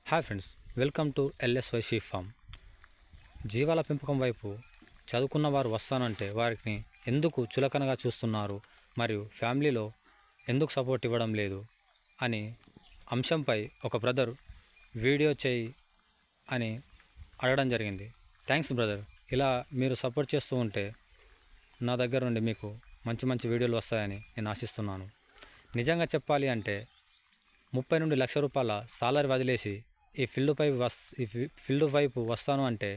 Hi friends, welcome to LSY sheep farm. జీవాల పెంపకం వైపు చదువుకున్న వారు వస్తానంటే వారిని ఎందుకు చులకనగా చూస్తున్నారు మరియు ఫ్యామిలీలో ఎందుకు సపోర్ట్ ఇవ్వడం లేదు అని అంశంపై ఒక బ్రదర్ వీడియో చేయి అని అడగడం జరిగింది. Thanks brother. ఇలా మీరు సపోర్ట్ చేస్తూ ఉంటే నా దగ్గర నుండి మీకు మంచి మంచి వీడియోలు వస్తాయని నేను ఆశిస్తున్నాను. నిజంగా చెప్పాలి అంటే 30 నుండి లక్ష రూపాయల సాలరీ వదిలేసి ఈ ఫీల్డ్ వైపు వస్తాను అంటే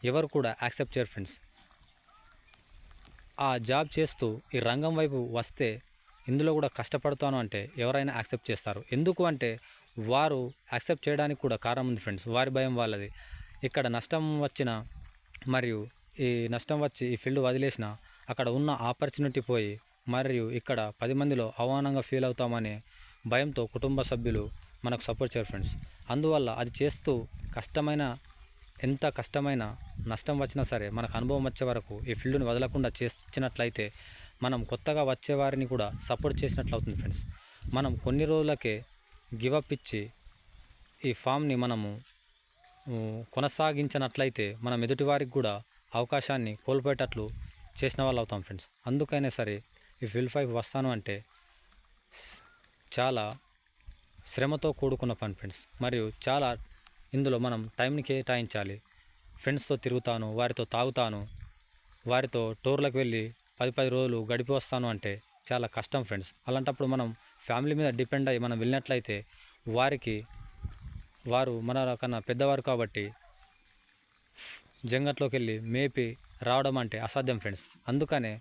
ఎవరు కూడా యాక్సెప్ట్ చేయరు ఫ్రెండ్స్. ఆ జాబ్ చేస్తూ ఈ రంగం వైపు వస్తే ఇందులో కూడా కష్టపడతాను అంటే ఎవరైనా యాక్సెప్ట్ చేస్తారు. ఎందుకు అంటే వారు యాక్సెప్ట్ చేయడానికి కూడా కారణం ఉంది ఫ్రెండ్స్. వారి భయం వాళ్ళది. ఇక్కడ నష్టం వచ్చిన మరియు ఈ నష్టం వచ్చి ఈ ఫీల్డ్ వదిలేసిన అక్కడ ఉన్న ఆపర్చునిటీ పోయి మరియు ఇక్కడ 10 మందిలో అవమానంగా ఫీల్ అవుతామనే భయంతో కుటుంబ సభ్యులు మనకు సపోర్ట్ చేయరు ఫ్రెండ్స్. అందువల్ల అది చేస్తూ ఎంత కష్టమైన నష్టం వచ్చినా సరే మనకు అనుభవం వచ్చే వరకు ఈ ఫీల్డ్ని వదలకుండా చేసినట్లయితే మనం కొత్తగా వచ్చేవారిని కూడా సపోర్ట్ చేసినట్లు అవుతుంది ఫ్రెండ్స్. మనం కొన్ని రోజులకే గివప్ ఇచ్చి ఈ ఫామ్ని మనము కొనసాగించినట్లయితే మనం ఎదుటివారికి కూడా అవకాశాన్ని కోల్పోయేటట్లు చేసిన వాళ్ళు అవుతాం ఫ్రెండ్స్. అందుకైనా సరే ఈ ఫీల్డ్ వైపు వస్తాను అంటే చాలా శ్రమతో కూడుకున్న పని ఫ్రెండ్స్. మరియు చాలా ఇందులో మనం టైంని కేటాయించాలి. ఫ్రెండ్స్తో తిరుగుతాను, వారితో తాగుతాను, వారితో టూర్లకు వెళ్ళి 10 రోజులు గడిపి వస్తాను అంటే చాలా కష్టం ఫ్రెండ్స్. అలాంటప్పుడు మనం ఫ్యామిలీ మీద డిపెండ్ అయ్యి మనం వెళ్ళినట్లయితే వారు మన కన్నా పెద్దవారు కాబట్టి జంగట్లోకి వెళ్ళి మేపి రావడం అంటే అసాధ్యం ఫ్రెండ్స్. అందుకనే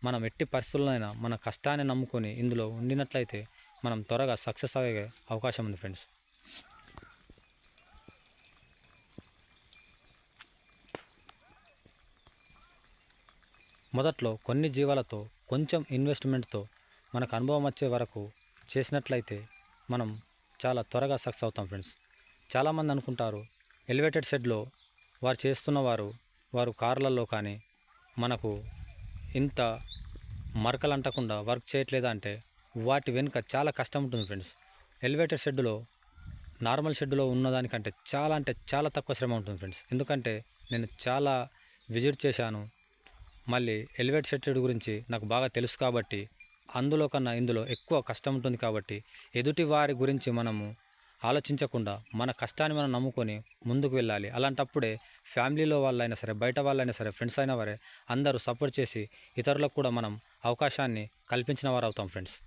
మనం ఎట్టి పరిస్థితుల్లోనైనా మన కష్టాన్ని నమ్ముకొని ఇందులో ఉండినట్లయితే మనం త్వరగా సక్సెస్ అయ్యే అవకాశం ఉంది ఫ్రెండ్స్. మొదట్లో కొన్ని జీవాలతో కొంచెం ఇన్వెస్ట్మెంట్తో మనకు అనుభవం వచ్చే వరకు చేసినట్లయితే మనం చాలా త్వరగా సక్సెస్ అవుతాం ఫ్రెండ్స్. చాలామంది అనుకుంటారు ఎలివేటెడ్ షెడ్లో వారు చేస్తున్న వారు కార్లలో కానీ మనకు ఇంత మరకలు అంటకుండా వర్క్ చేయట్లేదా అంటే వాటి వెనుక చాలా కష్టం ఉంటుంది ఫ్రెండ్స్. ఎలివేటెడ్ షెడ్లో నార్మల్ షెడ్లో ఉన్నదానికంటే చాలా తక్కువ శ్రమ ఉంటుంది ఫ్రెండ్స్. ఎందుకంటే నేను చాలా విజిట్ చేశాను. మళ్ళీ ఎలివేటెడ్ షెడ్ గురించి నాకు బాగా తెలుసు కాబట్టి అందులో కన్నా ఇందులో ఎక్కువ కష్టం ఉంటుంది కాబట్టి ఎదుటి వారి గురించి మనము ఆలోచించకుండా మన కష్టాన్ని మనం నమ్ముకొని ముందుకు వెళ్ళాలి. అలాంటప్పుడే ఫ్యామిలీలో వాళ్ళైనా సరే, బయట వాళ్ళైనా సరే, ఫ్రెండ్స్ అయినా సరే అందరూ సపోర్ట్ చేసి ఇతరులకు కూడా మనం అవకాశాన్ని కల్పించిన వారు అవుతాం ఫ్రెండ్స్.